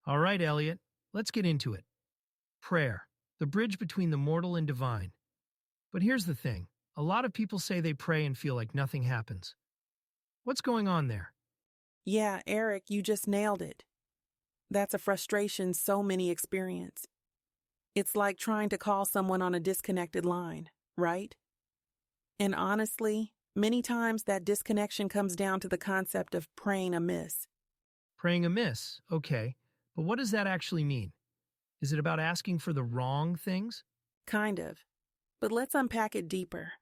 All right, Elliot, let's get into it. Prayer, the bridge between the mortal and divine. But here's the thing, a lot of people say they pray and feel like nothing happens. What's going on there? Yeah, Eric, you just nailed it. That's a frustration so many experience. It's like trying to call someone on a disconnected line, right? And honestly, many times that disconnection comes down to the concept of praying amiss. Praying amiss, okay, but what does that actually mean? Is it about asking for the wrong things? Kind of. But let's unpack it deeper.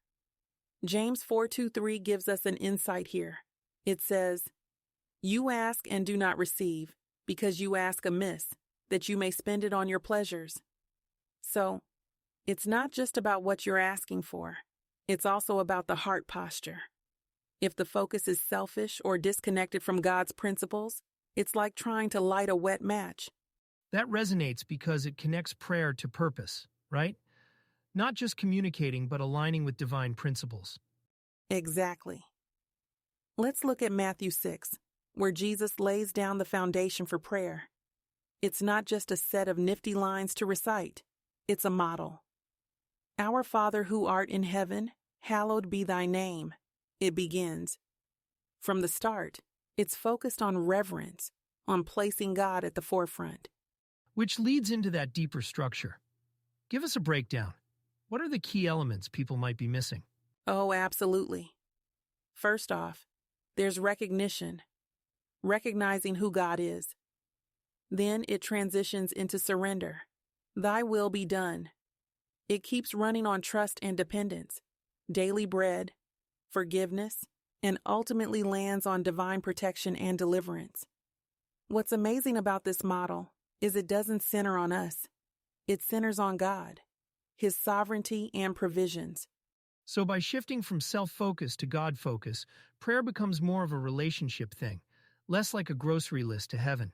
James 4:23 gives us an insight here. It says, "You ask and do not receive, because you ask amiss, that you may spend it on your pleasures." So, it's not just about what you're asking for. It's also about the heart posture. If the focus is selfish or disconnected from God's principles, it's like trying to light a wet match. That resonates because it connects prayer to purpose, right? Not just communicating, but aligning with divine principles. Exactly. Let's look at Matthew 6, where Jesus lays down the foundation for prayer. It's not just a set of nifty lines to recite. It's a model. Our Father who art in heaven, hallowed be thy name. It begins. From the start, it's focused on reverence, on placing God at the forefront. Which leads into that deeper structure. Give us a breakdown. What are the key elements people might be missing? Oh, absolutely. First off, there's recognition, recognizing who God is. Then it transitions into surrender. Thy will be done. It keeps running on trust and dependence, daily bread, forgiveness, and ultimately lands on divine protection and deliverance. What's amazing about this model is it doesn't center on us. It centers on God, His sovereignty and provisions. So by shifting from self-focus to God-focus, prayer becomes more of a relationship thing, less like a grocery list to heaven.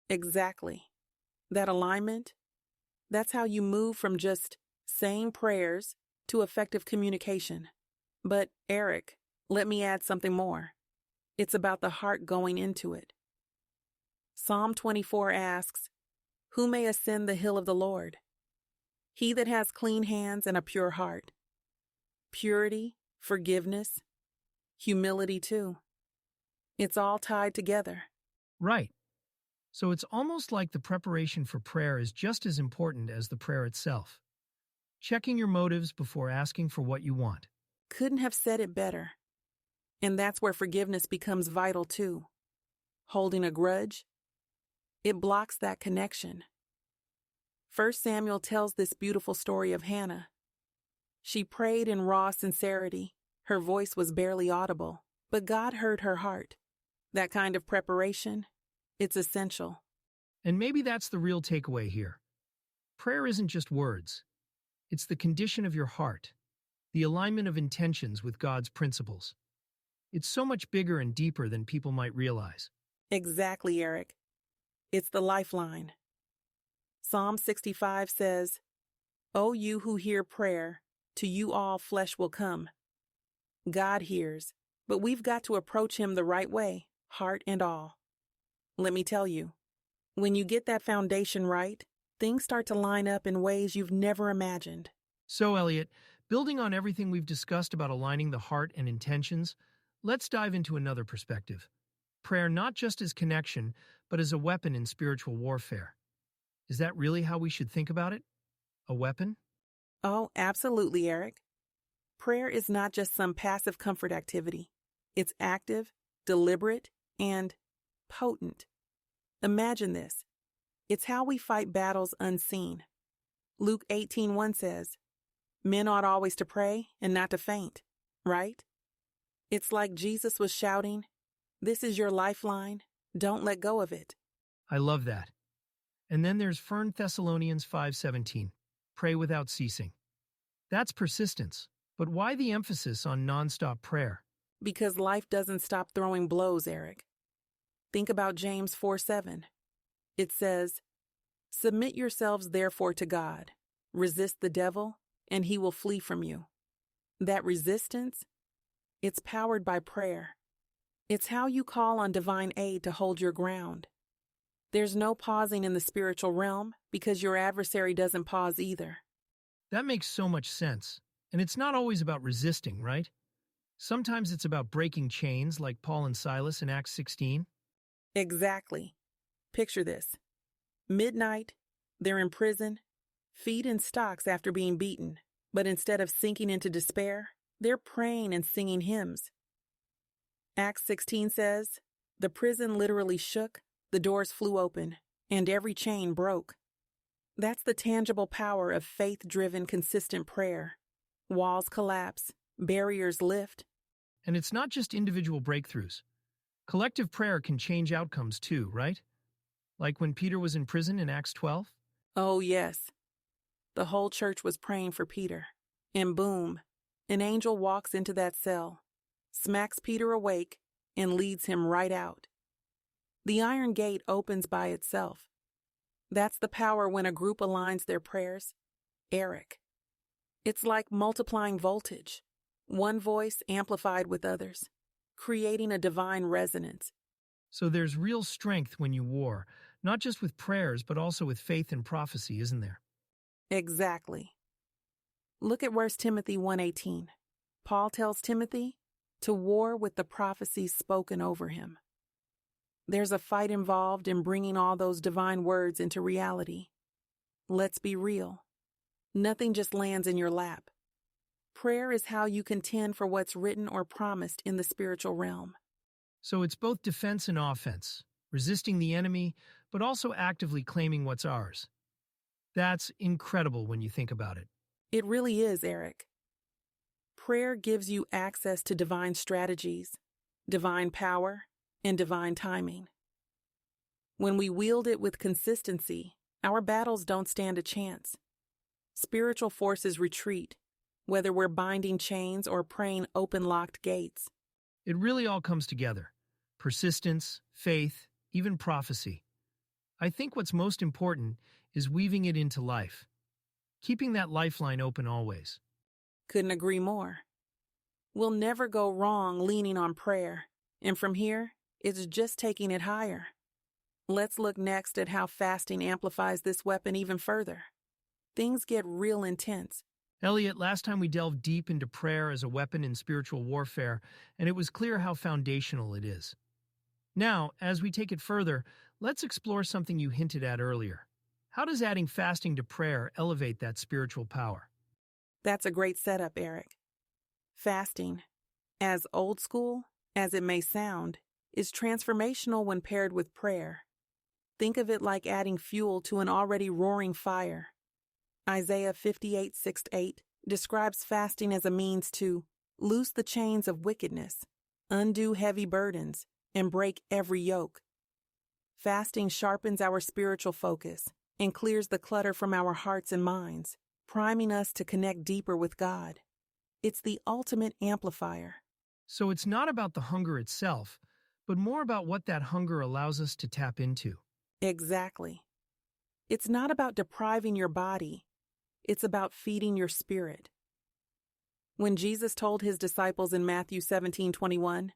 Exactly. That alignment, that's how you move from just saying prayers to effective communication. But, Eric, let me add something more. It's about the heart going into it. Psalm 24 asks, "Who may ascend the hill of the Lord? He that has clean hands and a pure heart." Purity, forgiveness, humility too. It's all tied together. Right. So it's almost like the preparation for prayer is just as important as the prayer itself. Checking your motives before asking for what you want. Couldn't have said it better. And that's where forgiveness becomes vital too. Holding a grudge, it blocks that connection. 1 Samuel tells this beautiful story of Hannah. She prayed in raw sincerity. Her voice was barely audible, but God heard her heart. That kind of preparation, it's essential. And maybe that's the real takeaway here. Prayer isn't just words. It's the condition of your heart, the alignment of intentions with God's principles. It's so much bigger and deeper than people might realize. Exactly, Eric. It's the lifeline. Psalm 65 says, "O you who hear prayer, to you all flesh will come." God hears, but we've got to approach Him the right way, heart and all. Let me tell you, when you get that foundation right, things start to line up in ways you've never imagined. So, Elliot, building on everything we've discussed about aligning the heart and intentions, let's dive into another perspective. Prayer not just as connection, but as a weapon in spiritual warfare. Is that really how we should think about it? A weapon? Oh, absolutely, Eric. Prayer is not just some passive comfort activity. It's active, deliberate, and potent. Imagine this. It's how we fight battles unseen. Luke 18:1 says, "Men ought always to pray and not to faint," right? It's like Jesus was shouting, "This is your lifeline. Don't let go of it." I love that. And then there's 1 Thessalonians 5:17. Pray without ceasing. That's persistence. But why the emphasis on nonstop prayer? Because life doesn't stop throwing blows, Eric. Think about James 4:7. It says, "Submit yourselves therefore to God. Resist the devil, and he will flee from you." That resistance, it's powered by prayer. It's how you call on divine aid to hold your ground. There's no pausing in the spiritual realm because your adversary doesn't pause either. That makes so much sense. And it's not always about resisting, right? Sometimes it's about breaking chains like Paul and Silas in Acts 16. Exactly. Picture this. Midnight, they're in prison, feet in stocks after being beaten, but instead of sinking into despair, they're praying and singing hymns. Acts 16 says, the prison literally shook, the doors flew open, and every chain broke. That's the tangible power of faith-driven, consistent prayer. Walls collapse, barriers lift. And it's not just individual breakthroughs. Collective prayer can change outcomes too, right? Like when Peter was in prison in Acts 12? Oh, yes. The whole church was praying for Peter. And boom, an angel walks into that cell, smacks Peter awake, and leads him right out. The iron gate opens by itself. That's the power when a group aligns their prayers. Eric. It's like multiplying voltage, one voice amplified with others, creating a divine resonance. So there's real strength when you war, not just with prayers, but also with faith and prophecy, isn't there? Exactly. Look at 1 Timothy 1:18. Paul tells Timothy to war with the prophecies spoken over him. There's a fight involved in bringing all those divine words into reality. Let's be real. Nothing just lands in your lap. Prayer is how you contend for what's written or promised in the spiritual realm. So it's both defense and offense, resisting the enemy, but also actively claiming what's ours. That's incredible when you think about it. It really is, Eric. Prayer gives you access to divine strategies, divine power, and divine timing. When we wield it with consistency, our battles don't stand a chance. Spiritual forces retreat, whether we're binding chains or praying open-locked gates. It really all comes together. Persistence, faith, even prophecy. I think what's most important is weaving it into life. Keeping that lifeline open always. Couldn't agree more. We'll never go wrong leaning on prayer, and from here, it's just taking it higher. Let's look next at how fasting amplifies this weapon even further. Things get real intense. Elliot, last time we delved deep into prayer as a weapon in spiritual warfare, and it was clear how foundational it is. Now, as we take it further, let's explore something you hinted at earlier. How does adding fasting to prayer elevate that spiritual power? That's a great setup, Eric. Fasting, as old school as it may sound, is transformational when paired with prayer. Think of it like adding fuel to an already roaring fire. Isaiah 58:6-8 describes fasting as a means to loose the chains of wickedness, undo heavy burdens, and break every yoke. Fasting sharpens our spiritual focus and clears the clutter from our hearts and minds, priming us to connect deeper with God. It's the ultimate amplifier. So it's not about the hunger itself, but more about what that hunger allows us to tap into. Exactly. It's not about depriving your body. It's about feeding your spirit. When Jesus told his disciples in Matthew 17:21,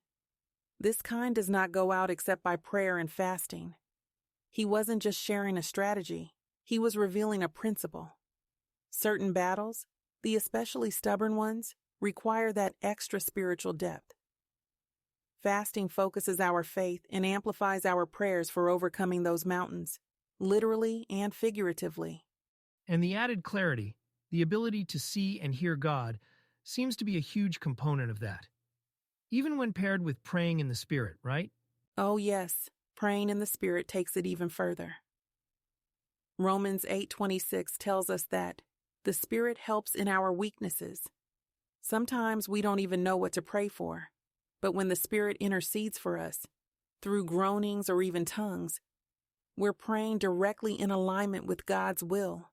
"This kind does not go out except by prayer and fasting," he wasn't just sharing a strategy, he was revealing a principle. Certain battles, the especially stubborn ones, require that extra spiritual depth. Fasting focuses our faith and amplifies our prayers for overcoming those mountains, literally and figuratively. And the added clarity, the ability to see and hear God, seems to be a huge component of that. Even when paired with praying in the Spirit, right? Oh yes, praying in the Spirit takes it even further. Romans 8:26 tells us that the Spirit helps in our weaknesses. Sometimes we don't even know what to pray for, but when the Spirit intercedes for us, through groanings or even tongues, we're praying directly in alignment with God's will.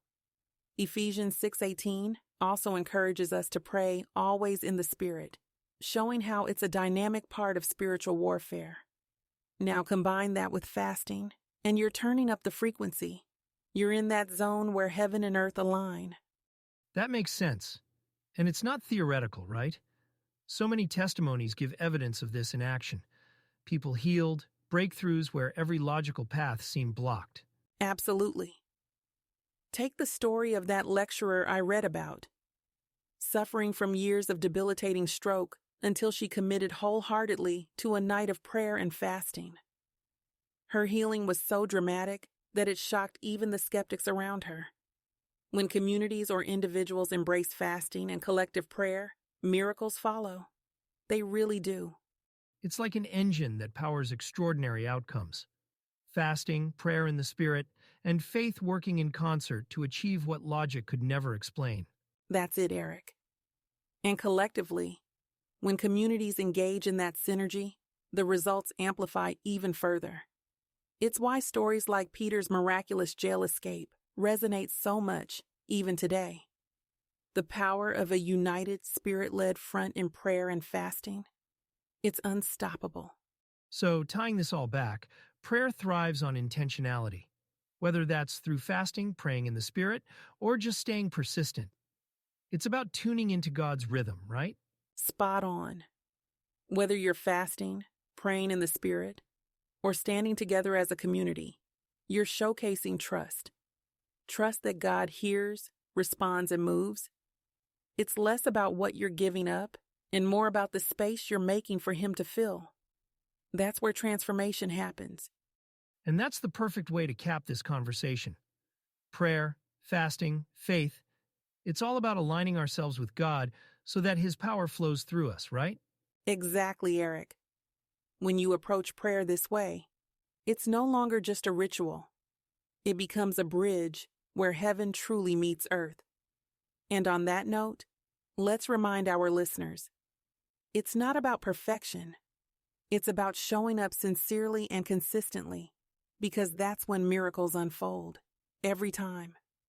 Ephesians 6:18 also encourages us to pray always in the Spirit, showing how it's a dynamic part of spiritual warfare. Now combine that with fasting, and you're turning up the frequency. You're in that zone where heaven and earth align. That makes sense. And it's not theoretical, right? So many testimonies give evidence of this in action. People healed, breakthroughs where every logical path seemed blocked. Absolutely. Take the story of that lecturer I read about, suffering from years of debilitating stroke until she committed wholeheartedly to a night of prayer and fasting. Her healing was so dramatic that it shocked even the skeptics around her. When communities or individuals embrace fasting and collective prayer, miracles follow. They really do. It's like an engine that powers extraordinary outcomes. Fasting, prayer in the Spirit, and faith working in concert to achieve what logic could never explain. That's it, Eric. And collectively, when communities engage in that synergy, the results amplify even further. It's why stories like Peter's miraculous jail escape resonate so much, even today. The power of a united, Spirit-led front in prayer and fasting, it's unstoppable. So, tying this all back, prayer thrives on intentionality. Whether that's through fasting, praying in the Spirit, or just staying persistent. It's about tuning into God's rhythm, right? Spot on. Whether you're fasting, praying in the Spirit, or standing together as a community, you're showcasing trust. Trust that God hears, responds, and moves. It's less about what you're giving up and more about the space you're making for Him to fill. That's where transformation happens. And that's the perfect way to cap this conversation. Prayer, fasting, faith, it's all about aligning ourselves with God so that His power flows through us, right? Exactly, Eric. When you approach prayer this way, it's no longer just a ritual. It becomes a bridge where heaven truly meets earth. And on that note, let's remind our listeners, it's not about perfection. It's about showing up sincerely and consistently, because that's when miracles unfold, every time.